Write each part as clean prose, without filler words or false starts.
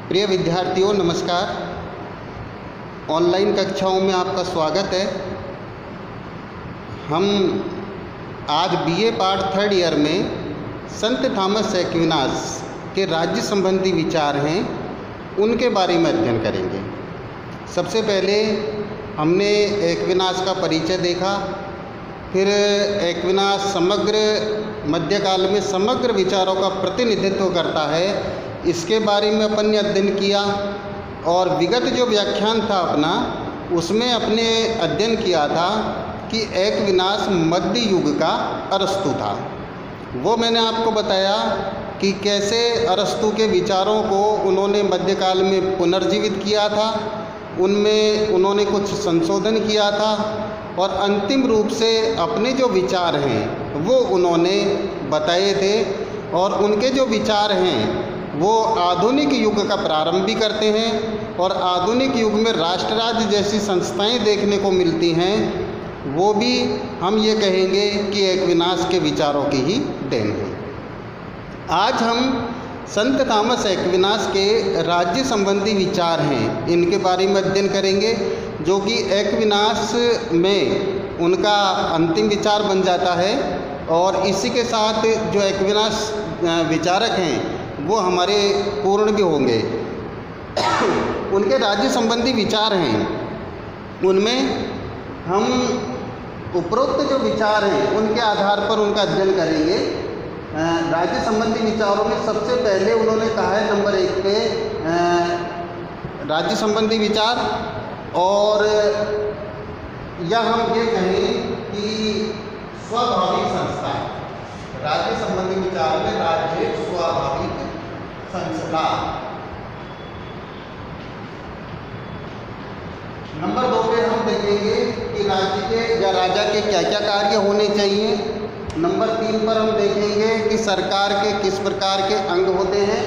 प्रिय विद्यार्थियों नमस्कार। ऑनलाइन कक्षाओं में आपका स्वागत है। हम आज बीए पार्ट थर्ड ईयर में संत थॉमस एक्विनास के राज्य संबंधी विचार हैं, उनके बारे में अध्ययन करेंगे। सबसे पहले हमने एक्विनास का परिचय देखा, फिर एक्विनास समग्र मध्यकाल में समग्र विचारों का प्रतिनिधित्व करता है, इसके बारे में अपन ने अध्ययन किया। और विगत जो व्याख्यान था अपना, उसमें अपने अध्ययन किया था कि एक्विनास मध्य युग का अरस्तु था। वो मैंने आपको बताया कि कैसे अरस्तु के विचारों को उन्होंने मध्यकाल में पुनर्जीवित किया था, उनमें उन्होंने कुछ संशोधन किया था और अंतिम रूप से अपने जो विचार हैं वो उन्होंने बताए थे। और उनके जो विचार हैं वो आधुनिक युग का प्रारंभ भी करते हैं और आधुनिक युग में राष्ट्र राज्य जैसी संस्थाएं देखने को मिलती हैं, वो भी हम ये कहेंगे कि एक्विनास के विचारों की ही देन है। आज हम संत थॉमस एक्विनास के राज्य संबंधी विचार हैं, इनके बारे में अध्ययन करेंगे, जो कि एक्विनास में उनका अंतिम विचार बन जाता है। और इसी के साथ जो एक्विनास विचारक हैं वो हमारे पूर्ण भी होंगे। उनके राज्य संबंधी विचार हैं, उनमें हम उपरोक्त जो विचार हैं उनके आधार पर उनका अध्ययन करेंगे। राज्य संबंधी विचारों में सबसे पहले उन्होंने कहा है नंबर 1 पे राज्य संबंधी विचार, और या हम ये कहें कि स्वाभाविक संस्था। राज्य संबंधी विचार में राज्य स्वाभाविक संस्था। नंबर 2 पे हम देखेंगे कि राज्य के या राजा के क्या क्या कार्य होने चाहिए। नंबर 3 पर हम देखेंगे कि सरकार के किस प्रकार के अंग होते हैं।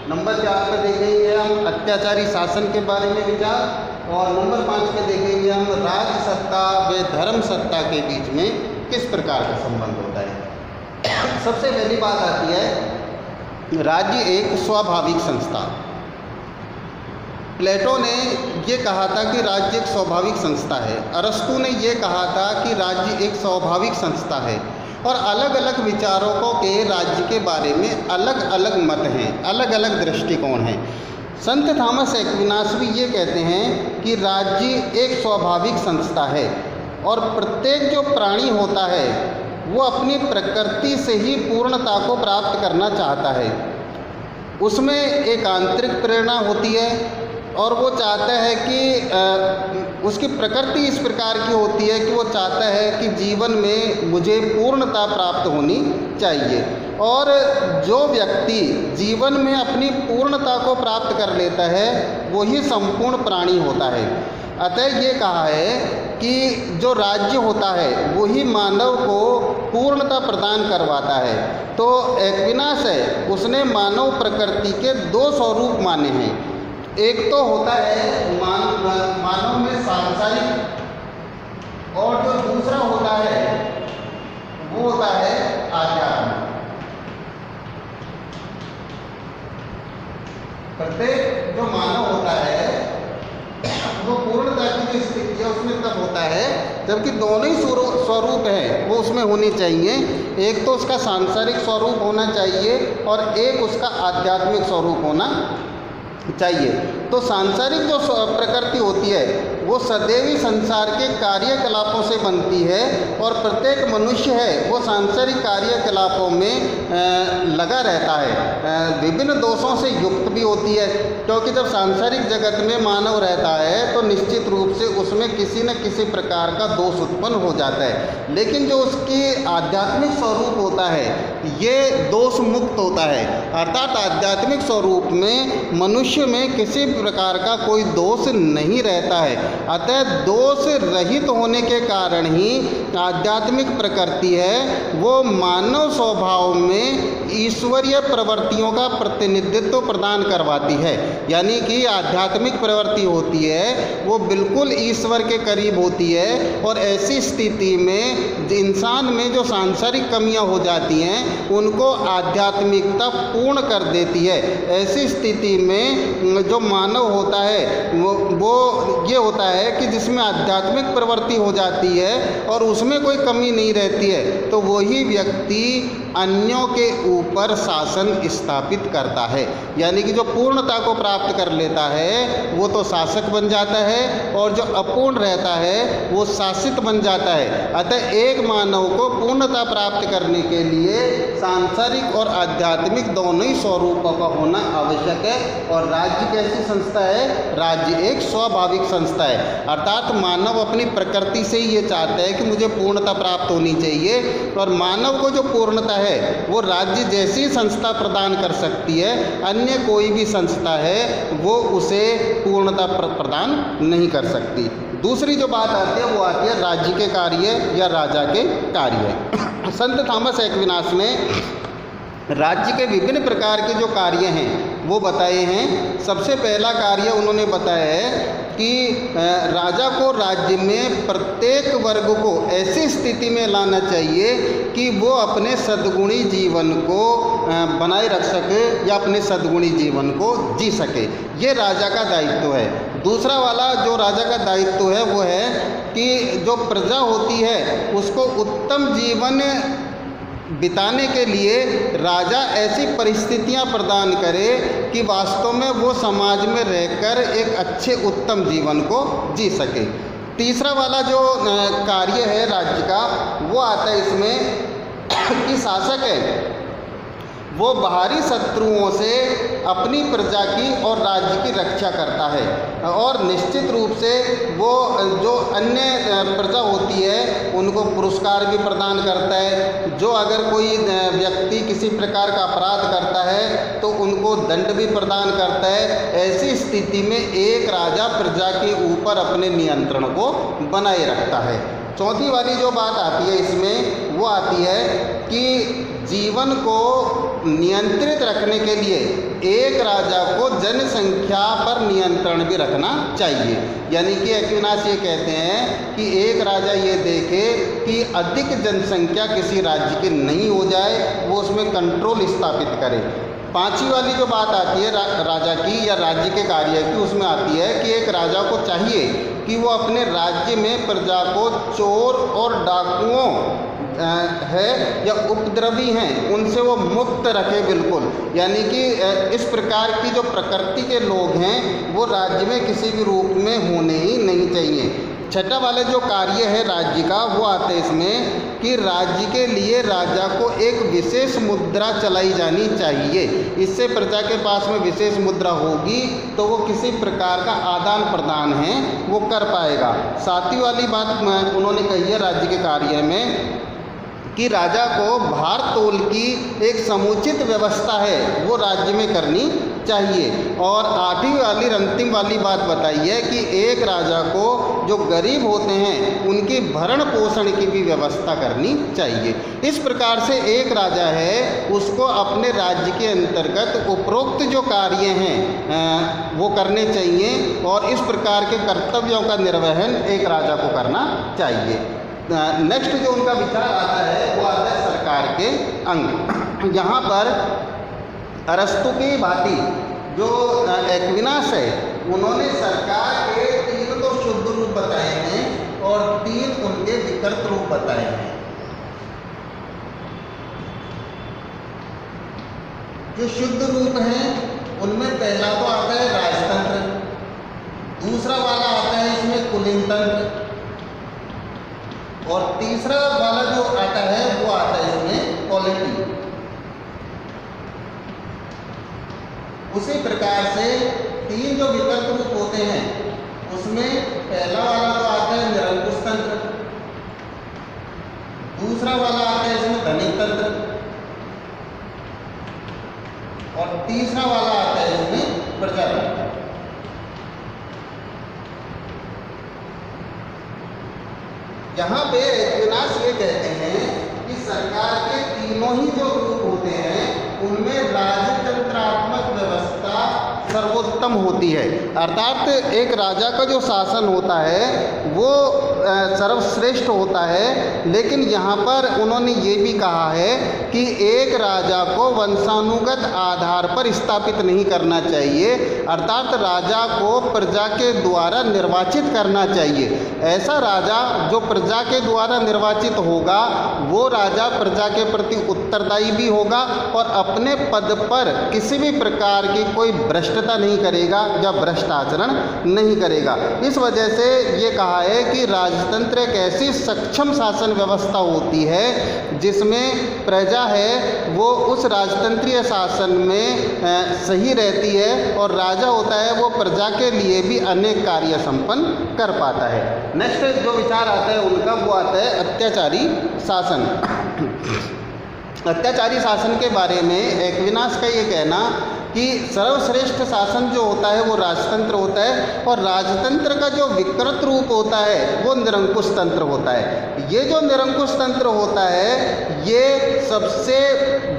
नंबर 4 पे देखेंगे हम अत्याचारी शासन के बारे में विचार। और नंबर 5 पे देखेंगे हम राज सत्ता व धर्म सत्ता के बीच में किस प्रकार का संबंध होता है। सबसे पहली बात आती है राज्य एक स्वाभाविक संस्था। प्लेटो ने ये कहा था कि राज्य एक स्वाभाविक संस्था है, अरस्तु ने ये कहा था कि राज्य एक स्वाभाविक संस्था है। और अलग अलग विचारकों के राज्य के बारे में अलग अलग मत हैं, अलग अलग दृष्टिकोण हैं। संत थॉमस एक्विनास भी ये कहते हैं कि राज्य एक स्वाभाविक संस्था है और प्रत्येक जो प्राणी होता है वो अपनी प्रकृति से ही पूर्णता को प्राप्त करना चाहता है। उसमें एक आंतरिक प्रेरणा होती है और वो चाहता है कि उसकी प्रकृति इस प्रकार की होती है कि वो चाहता है कि जीवन में मुझे पूर्णता प्राप्त होनी चाहिए। और जो व्यक्ति जीवन में अपनी पूर्णता को प्राप्त कर लेता है वही संपूर्ण प्राणी होता है। अतः ये कहा है कि जो राज्य होता है वही मानव को पूर्णता प्रदान करवाता है। तो एक्विनास है उसने मानव प्रकृति के 2 स्वरूप माने हैं। एक तो होता है मानव में सांसारिक, और जो दूसरा होता है वो होता है आध्यात्म। प्रत्येक जो मानव होता है वो पूर्णता की जो स्थिति है उसमें तब होता है जबकि दोनों ही स्वरूप हैं वो उसमें होने चाहिए। एक तो उसका सांसारिक स्वरूप होना चाहिए और एक उसका आध्यात्मिक स्वरूप होना चाहिए। तो सांसारिक जो प्रकृति होती है वो सदैव ही संसार के कार्यकलापों से बनती है और प्रत्येक मनुष्य है वो सांसारिक कार्यकलापों में लगा रहता है। विभिन्न दोषों से युक्त भी होती है, क्योंकि जब सांसारिक जगत में मानव रहता है तो निश्चित रूप से उसमें किसी न किसी प्रकार का दोष उत्पन्न हो जाता है। लेकिन जो उसकी आध्यात्मिक स्वरूप होता है ये दोष मुक्त होता है, अर्थात आध्यात्मिक स्वरूप में मनुष्य में किसी प्रकार का कोई दोष नहीं रहता है। अतः दोष रहित होने के कारण ही आध्यात्मिक प्रकृति है वो मानव स्वभाव में ईश्वरीय प्रवृत्तियों का प्रतिनिधित्व प्रदान करवाती है। यानी कि आध्यात्मिक प्रवृत्ति होती है वो बिल्कुल ईश्वर के करीब होती है, और ऐसी स्थिति में इंसान में जो सांसारिक कमियां हो जाती हैं उनको आध्यात्मिकता पूर्ण कर देती है। ऐसी स्थिति में जो मानव होता है वो ये होता है कि जिसमें आध्यात्मिक प्रवृत्ति हो जाती है और उसमें कोई कमी नहीं रहती है, तो वही व्यक्ति अन्यों के ऊपर शासन स्थापित करता है। यानी कि जो पूर्णता को प्राप्त कर लेता है वो तो शासक बन जाता है, और जो अपूर्ण रहता है वो शासित बन जाता है। अतः एक मानव को पूर्णता प्राप्त करने के लिए सांसारिक और आध्यात्मिक दोनों ही स्वरूपों का होना आवश्यक है। और राज्य कैसी संस्था है? राज्य एक स्वाभाविक संस्था है, अर्थात मानव अपनी प्रकृति से ही ये चाहता है कि मुझे पूर्णता प्राप्त होनी चाहिए, और मानव को जो पूर्णता है वो राज्य जैसी संस्था प्रदान कर सकती है, अन्य कोई भी संस्था है वो उसे पूर्णता प्रदान नहीं कर सकती। दूसरी जो बात आती है वो आती है राज्य के कार्य या राजा के कार्य। संत थॉमस एक्विनास ने राज्य के विभिन्न प्रकार के जो कार्य हैं वो बताए हैं। सबसे पहला कार्य उन्होंने बताया है कि राजा को राज्य में प्रत्येक वर्ग को ऐसी स्थिति में लाना चाहिए कि वो अपने सद्गुणी जीवन को बनाए रख सके या अपने सद्गुणी जीवन को जी सके। ये राजा का दायित्व है। दूसरा वाला जो राजा का दायित्व है वो है कि जो प्रजा होती है उसको उत्तम जीवन बिताने के लिए राजा ऐसी परिस्थितियां प्रदान करे कि वास्तव में वो समाज में रहकर एक अच्छे उत्तम जीवन को जी सके। तीसरा वाला जो कार्य है राज्य का वो आता है इसमें कि शासक है वो बाहरी शत्रुओं से अपनी प्रजा की और राज्य की रक्षा करता है, और निश्चित रूप से वो जो अन्य प्रजा होती है उनको पुरस्कार भी प्रदान करता है। जो अगर कोई व्यक्ति किसी प्रकार का अपराध करता है तो उनको दंड भी प्रदान करता है। ऐसी स्थिति में एक राजा प्रजा के ऊपर अपने नियंत्रण को बनाए रखता है। चौथी वाली जो बात आती है इसमें वो आती है कि जीवन को नियंत्रित रखने के लिए एक राजा को जनसंख्या पर नियंत्रण भी रखना चाहिए। यानी कि एक्विनास ये कहते हैं कि एक राजा ये देखे कि अधिक जनसंख्या किसी राज्य की नहीं हो जाए, वो उसमें कंट्रोल स्थापित करे। पांचवी वाली जो बात आती है राजा की या राज्य के कार्य की, उसमें आती है कि एक राजा को चाहिए कि वो अपने राज्य में प्रजा को चोर और डाकुओं है या उपद्रवी हैं उनसे वो मुक्त रखे बिल्कुल। यानी कि इस प्रकार की जो प्रकृति के लोग हैं वो राज्य में किसी भी रूप में होने ही नहीं चाहिए। छठा वाला जो कार्य है राज्य का वो आता है इसमें कि राज्य के लिए राजा को एक विशेष मुद्रा चलाई जानी चाहिए। इससे प्रजा के पास में विशेष मुद्रा होगी तो वो किसी प्रकार का आदान प्रदान है वो कर पाएगा। सातवीं वाली बात उन्होंने कही है राज्य के कार्य में कि राजा को भार तोल की एक समुचित व्यवस्था है वो राज्य में करनी चाहिए। और आठवीं वाली अंतिम वाली बात बताई है कि एक राजा को जो गरीब होते हैं उनकी भरण पोषण की भी व्यवस्था करनी चाहिए। इस प्रकार से एक राजा है उसको अपने राज्य के अंतर्गत उपरोक्त जो कार्य हैं वो करने चाहिए, और इस प्रकार के कर्तव्यों का निर्वहन एक राजा को करना चाहिए। नेक्स्ट जो उनका विचार आता है वो आता है सरकार के अंग। यहाँ पर अरस्तु की भांति जो एक्विनास है उन्होंने सरकार के 3 तो शुद्ध रूप बताए हैं और 3 उनके विकृत रूप बताए हैं। जो शुद्ध रूप हैं उनमें पहला तो आता है राजतंत्र, दूसरा वाला आता है इसमें कुलीन तंत्र, और तीसरा वाला जो आता है वो आता है इसमें पॉलिटी। उसी प्रकार से 3 जो विकल्प रूप होते हैं उसमें पहला वाला तो आता है निरंकुश तंत्र, दूसरा वाला आता है इसमें धनिक तंत्र, और तीसरा वाला आता है इसमें प्रजातंत्र। यहाँ पे एक्विनास ये कहते हैं कि सरकार के तीनों ही जो रूप होते हैं उनमें राजतंत्रात्मक व्यवस्था सर्वोत्तम होती है। अर्थात एक राजा का जो शासन होता है वो सर्वश्रेष्ठ होता है, लेकिन यहाँ पर उन्होंने ये भी कहा है कि एक राजा को वंशानुगत आधार पर स्थापित नहीं करना चाहिए, अर्थात राजा को प्रजा के द्वारा निर्वाचित करना चाहिए। ऐसा राजा जो प्रजा के द्वारा निर्वाचित होगा वो राजा प्रजा के प्रति उत्तरदायी भी होगा और अपने पद पर किसी भी प्रकार की कोई भ्रष्टता नहीं करेगा या भ्रष्ट आचरण नहीं करेगा। इस वजह से ये कहा है कि राजतंत्र एक ऐसी सक्षम शासन व्यवस्था होती है जिसमें प्रजा है वो उस राजतंत्रीय शासन में सही रहती है और राजा होता है वो प्रजा के लिए भी अनेक कार्य संपन्न कर पाता है। नेक्स्ट जो विचार आता है उनका वो आता है अत्याचारी शासन। अत्याचारी शासन के बारे में एक्विनास का ये कहना कि सर्वश्रेष्ठ शासन जो होता है वो राजतंत्र होता है और राजतंत्र का जो विकृत रूप होता है वो निरंकुश तंत्र होता है। ये जो निरंकुश तंत्र होता है ये सबसे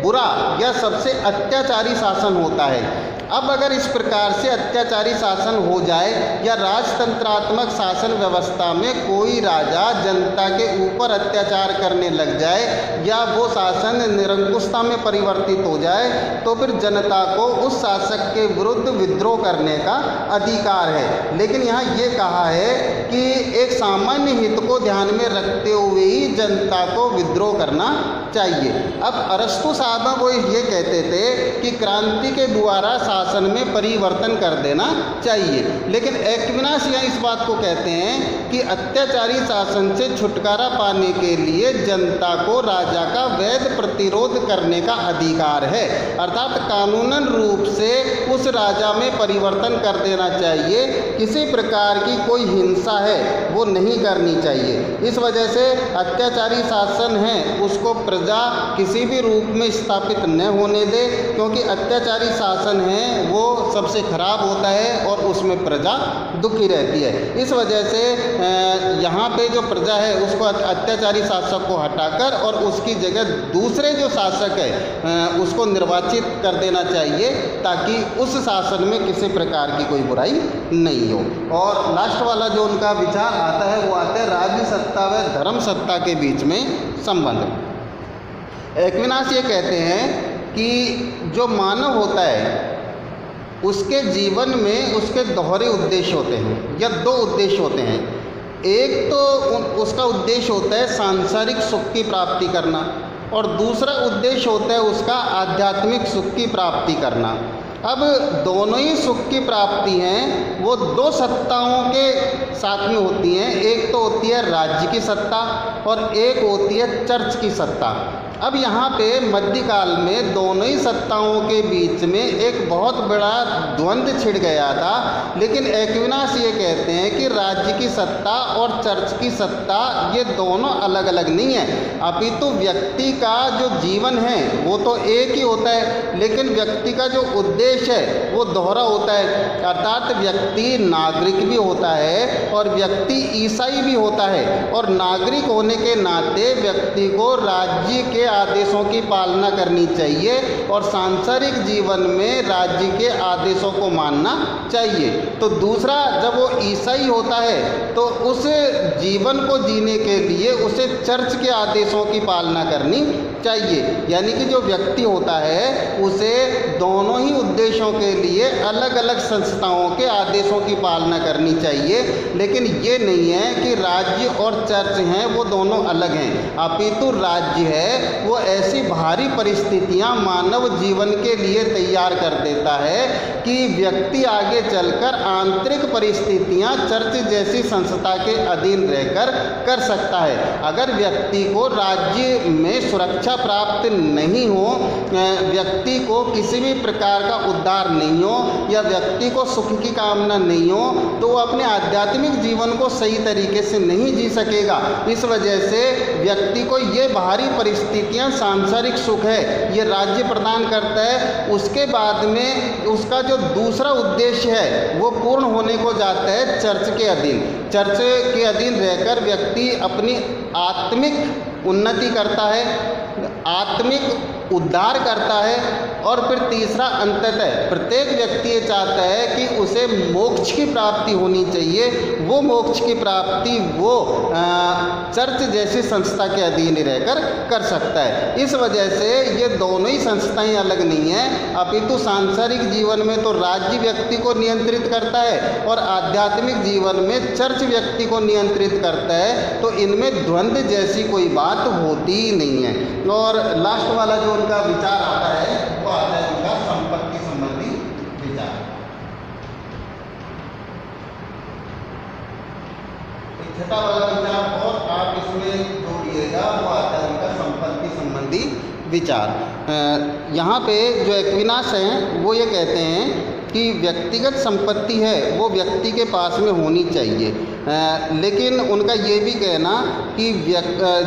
बुरा या सबसे अत्याचारी शासन होता है। अब अगर इस प्रकार से अत्याचारी शासन हो जाए या राजतंत्रात्मक शासन व्यवस्था में कोई राजा जनता के ऊपर अत्याचार करने लग जाए या वो शासन निरंकुशता में परिवर्तित हो जाए तो फिर जनता को उस शासक के विरुद्ध विद्रोह करने का अधिकार है। लेकिन यहाँ ये कहा है कि एक सामान्य हित को ध्यान में रखते हुए ही जनता को विद्रोह करना चाहिए। अब अरस्तु साहब वो ये कहते थे कि क्रांति के द्वारा शासन में परिवर्तन कर देना चाहिए, लेकिन एक्विनास यहाँ इस बात को कहते हैं कि अत्याचारी शासन से छुटकारा पाने के लिए जनता को राजा का वैध प्रतिरोध करने का अधिकार है, अर्थात कानूनन रूप से उस राजा में परिवर्तन कर देना चाहिए। किसी प्रकार की कोई हिंसा है वो नहीं करनी चाहिए। इस वजह से अत्याचारी शासन है उसको प्रजा किसी भी रूप में स्थापित न होने दे, क्योंकि अत्याचारी शासन है वो सबसे खराब होता है और उसमें प्रजा दुखी रहती है। इस वजह से यहाँ पे जो प्रजा है उसको अत्याचारी शासक को हटाकर और उसकी जगह दूसरे जो शासक है उसको निर्वाचित कर देना चाहिए ताकि उस शासन में किसी प्रकार की कोई बुराई नहीं हो। और लास्ट वाला जो उनका विचार आता है वो आता है राज्य सत्ता व धर्म सत्ता के बीच में संबंध। एक्विनास ये कहते हैं कि जो मानव होता है उसके जीवन में उसके दोहरे उद्देश्य होते हैं या दो उद्देश्य होते हैं। एक तो उसका उद्देश्य होता है सांसारिक सुख की प्राप्ति करना और दूसरा उद्देश्य होता है उसका आध्यात्मिक सुख की प्राप्ति करना। अब दोनों ही सुख की प्राप्ति हैं वो दो सत्ताओं के साथ में होती हैं। एक तो होती है राज्य की सत्ता और एक होती है चर्च की सत्ता। अब यहाँ पे मध्यकाल में दोनों ही सत्ताओं के बीच में एक बहुत बड़ा द्वंद्व छिड़ गया था, लेकिन एक्विनास ये कहते हैं कि राज्य की सत्ता और चर्च की सत्ता ये दोनों अलग अलग नहीं है, अपितु व्यक्ति का जो जीवन है वो तो एक ही होता है, लेकिन व्यक्ति का जो उद्देश्य है वो दोहरा होता है। अर्थात व्यक्ति नागरिक भी होता है और व्यक्ति ईसाई भी होता है, और नागरिक होने के नाते व्यक्ति को राज्य के आदेशों की पालना करनी चाहिए और सांसारिक जीवन में राज्य के आदेशों को मानना चाहिए। तो दूसरा, जब वो ईसाई होता है तो उस जीवन को जीने के लिए उसे चर्च के आदेशों की पालना करनी चाहिए। यानी कि जो व्यक्ति होता है उसे दोनों ही उद्देश्यों के लिए अलग अलग संस्थाओं के आदेशों की पालना करनी चाहिए, लेकिन ये नहीं है कि राज्य और चर्च हैं वो दोनों अलग हैं, अपितु राज्य है वो ऐसी भारी परिस्थितियां मानव जीवन के लिए तैयार कर देता है कि व्यक्ति आगे चलकर आंतरिक परिस्थितियां चर्च जैसी संस्था के अधीन रहकर कर सकता है। अगर व्यक्ति को राज्य में सुरक्षा प्राप्त नहीं हो, व्यक्ति को किसी भी प्रकार का उद्धार नहीं हो या व्यक्ति को सुख की कामना नहीं हो, तो वो अपने आध्यात्मिक जीवन को सही तरीके से नहीं जी सकेगा। इस वजह से व्यक्ति को ये बाहरी परिस्थितियां, सांसारिक सुख है ये राज्य प्रदान करता है, उसके बाद में उसका जो दूसरा उद्देश्य है वो पूर्ण होने को जाता है चर्च के अधीन। चर्च के अधीन रहकर व्यक्ति अपनी आत्मिक उन्नति करता है, आत्मिक उद्धार करता है। और फिर तीसरा, अंततः प्रत्येक व्यक्ति ये चाहता है कि उसे मोक्ष की प्राप्ति होनी चाहिए। वो मोक्ष की प्राप्ति वो चर्च जैसी संस्था के अधीन ही रहकर कर सकता है। इस वजह से ये दोनों ही संस्थाएं अलग नहीं हैं, अपितु सांसारिक जीवन में तो राज्य व्यक्ति को नियंत्रित करता है और आध्यात्मिक जीवन में चर्च व्यक्ति को नियंत्रित करता है। तो इनमें द्वंद्व जैसी कोई बात होती ही नहीं है। और लास्ट वाला जो उनका विचार आता है वो आता है उनका संपत्ति संबंधी विचार। छठा वाला विचार और आप इसमें जोड़िएगा, वो आता है उनका संपत्ति संबंधी विचार। यहाँ पे जो एक्विनास हैं वो ये कहते हैं कि व्यक्तिगत संपत्ति है वो व्यक्ति के पास में होनी चाहिए, लेकिन उनका ये भी कहना कि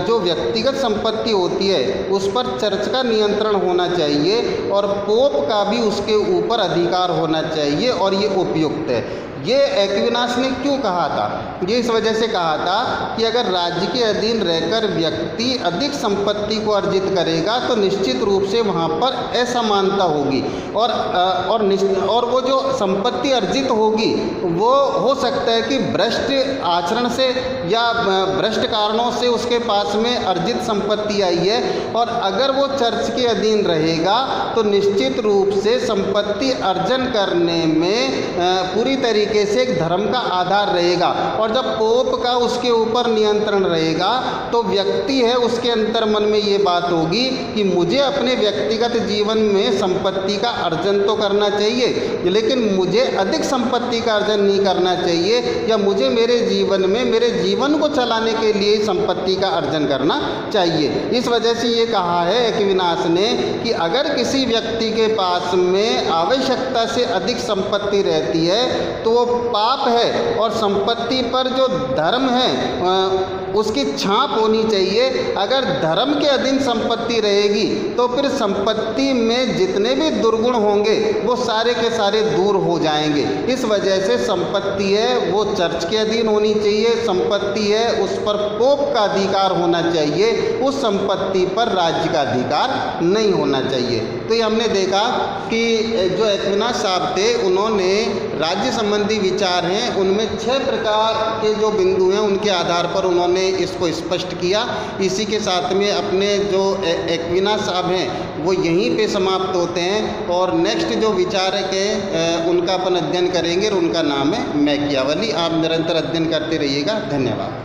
जो व्यक्तिगत संपत्ति होती है उस पर चर्च का नियंत्रण होना चाहिए और पोप का भी उसके ऊपर अधिकार होना चाहिए और ये उपयुक्त है। ये एक्विनास ने क्यों कहा था? ये इस वजह से कहा था कि अगर राज्य के अधीन रहकर व्यक्ति अधिक संपत्ति को अर्जित करेगा तो निश्चित रूप से वहाँ पर असमानता होगी और वो जो संपत्ति अर्जित होगी वो हो सकता है कि भ्रष्ट आचरण से या भ्रष्ट कारणों से उसके पास में अर्जित संपत्ति आई है। और अगर वो चर्च के अधीन रहेगा तो निश्चित रूप से संपत्ति अर्जन करने में पूरी तरीके से एक धर्म का आधार रहेगा। और जब पोप का उसके ऊपर नियंत्रण रहेगा तो व्यक्ति है उसके अंतर मन में ये बात होगी कि मुझे अपने व्यक्तिगत जीवन में संपत्ति का अर्जन तो करना चाहिए, लेकिन मुझे अधिक संपत्ति का अर्जन नहीं करना चाहिए, या मुझे मेरे जीवन में मेरे जीवन को चलाने के लिए संपत्ति का अर्जन करना चाहिए। इस वजह से ये कहा है एक्विनास ने कि अगर किसी व्यक्ति के पास में आवश्यकता से अधिक संपत्ति रहती है तो वो पाप है, और संपत्ति पर जो धर्म है उसकी छाप होनी चाहिए। अगर धर्म के अधीन संपत्ति रहेगी तो फिर संपत्ति में जितने भी दुर्गुण होंगे वो सारे के सारे दूर हो जाएंगे। इस वजह से संपत्ति है वो चर्च के अधीन होनी चाहिए, संपत्ति है उस पर पोप का अधिकार होना चाहिए, उस संपत्ति पर राज्य का अधिकार नहीं होना चाहिए। तो ये हमने देखा कि जो एक्विनास साहब थे उन्होंने राज्य संबंधी विचार हैं उनमें 6 प्रकार के जो बिंदु हैं उनके आधार पर उन्होंने इसको स्पष्ट किया। इसी के साथ में अपने जो एक्विनास साहब हैं वो यहीं पे समाप्त होते हैं, और नेक्स्ट जो विचारक है उनका अपन अध्ययन करेंगे और उनका नाम है मैकियावेली। आप निरंतर अध्ययन करते रहिएगा। धन्यवाद।